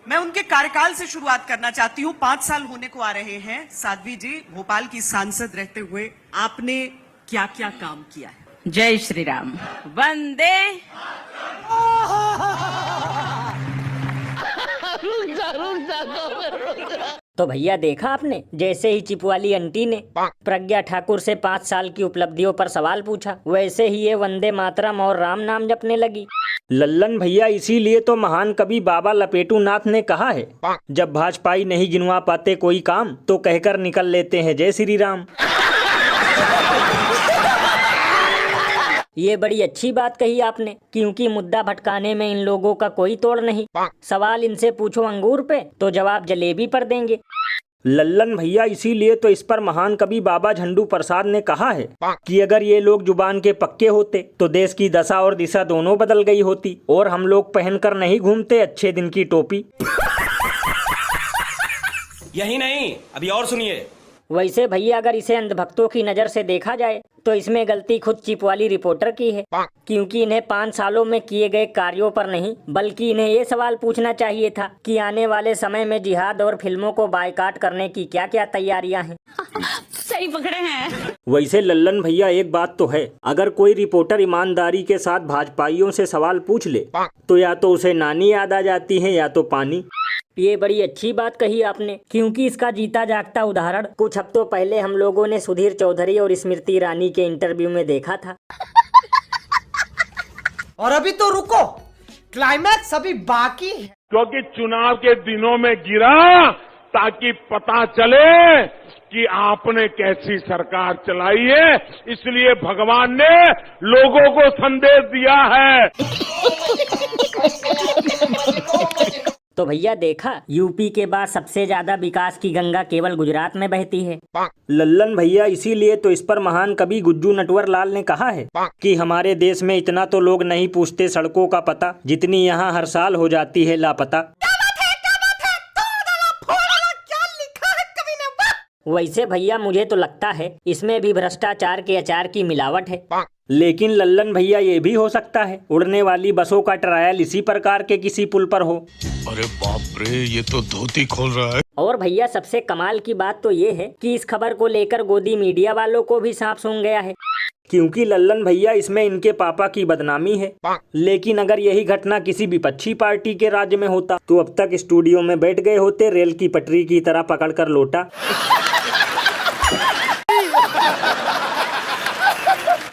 मैं उनके कार्यकाल से शुरुआत करना चाहती हूँ। 5 साल होने को आ रहे हैं। साध्वी जी, भोपाल की सांसद रहते हुए आपने क्या क्या काम किया है? जय श्री राम। वंदे तो भैया देखा आपने, जैसे ही चिपवाली आंटी ने प्रज्ञा ठाकुर से 5 साल की उपलब्धियों पर सवाल पूछा, वैसे ही ये वंदे मातरम और राम नाम जपने लगी। लल्लन भैया, इसीलिए तो महान कवि बाबा लपेटू नाथ ने कहा है, जब भाजपाई नहीं गिनवा पाते कोई काम तो कहकर निकल लेते हैं जय श्री राम। ये बड़ी अच्छी बात कही आपने, क्योंकि मुद्दा भटकाने में इन लोगों का कोई तोड़ नहीं। सवाल इनसे पूछो अंगूर पे तो जवाब जलेबी पर देंगे। लल्लन भैया, इसीलिए तो इस पर महान कवि बाबा झंडू प्रसाद ने कहा है कि अगर ये लोग जुबान के पक्के होते तो देश की दशा और दिशा दोनों बदल गई होती, और हम लोग पहनकर नहीं घूमते अच्छे दिन की टोपी। यही नहीं, अभी और सुनिए। वैसे भैया, अगर इसे अंधभक्तों की नजर से देखा जाए तो इसमें गलती खुद चिपवाली रिपोर्टर की है, क्योंकि इन्हें 5 सालों में किए गए कार्यों पर नहीं, बल्कि इन्हें ये सवाल पूछना चाहिए था कि आने वाले समय में जिहाद और फिल्मों को बायकॉट करने की क्या क्या तैयारियां हैं। सही पकड़े हैं। वैसे लल्लन भैया, एक बात तो है, अगर कोई रिपोर्टर ईमानदारी के साथ भाजपाइयों से सवाल पूछ ले तो या तो उसे नानी याद आ जाती है या तो पानी। ये बड़ी अच्छी बात कही आपने, क्योंकि इसका जीता जागता उदाहरण कुछ हफ्तों पहले हम लोगों ने सुधीर चौधरी और स्मृति ईरानी के इंटरव्यू में देखा था। और अभी तो रुको, क्लाइमैक्स अभी बाकी है। क्योंकि चुनाव के दिनों में गिरा ताकि पता चले कि आपने कैसी सरकार चलाई है, इसलिए भगवान ने लोगों को संदेश दिया है। तो भैया देखा, यूपी के बाद सबसे ज्यादा विकास की गंगा केवल गुजरात में बहती है। लल्लन भैया, इसीलिए तो इस पर महान कवि गुज्जू नटवर लाल ने कहा है कि हमारे देश में इतना तो लोग नहीं पूछते सड़कों का पता, जितनी यहाँ हर साल हो जाती है लापता। वैसे भैया, मुझे तो लगता है इसमें भी भ्रष्टाचार के अचार की मिलावट है। लेकिन लल्लन भैया, ये भी हो सकता है उड़ने वाली बसों का ट्रायल इसी प्रकार के किसी पुल पर हो। अरे बाप रे, ये तो धोती खोल रहा है। और भैया, सबसे कमाल की बात तो ये है कि इस खबर को लेकर गोदी मीडिया वालों को भी सांप सूंघ गया है, क्योंकि लल्लन भैया, इसमें इनके पापा की बदनामी है। लेकिन अगर यही घटना किसी विपक्षी पार्टी के राज्य में होता तो अब तक स्टूडियो में बैठ गए होते रेल की पटरी की तरह पकड़कर लोटा।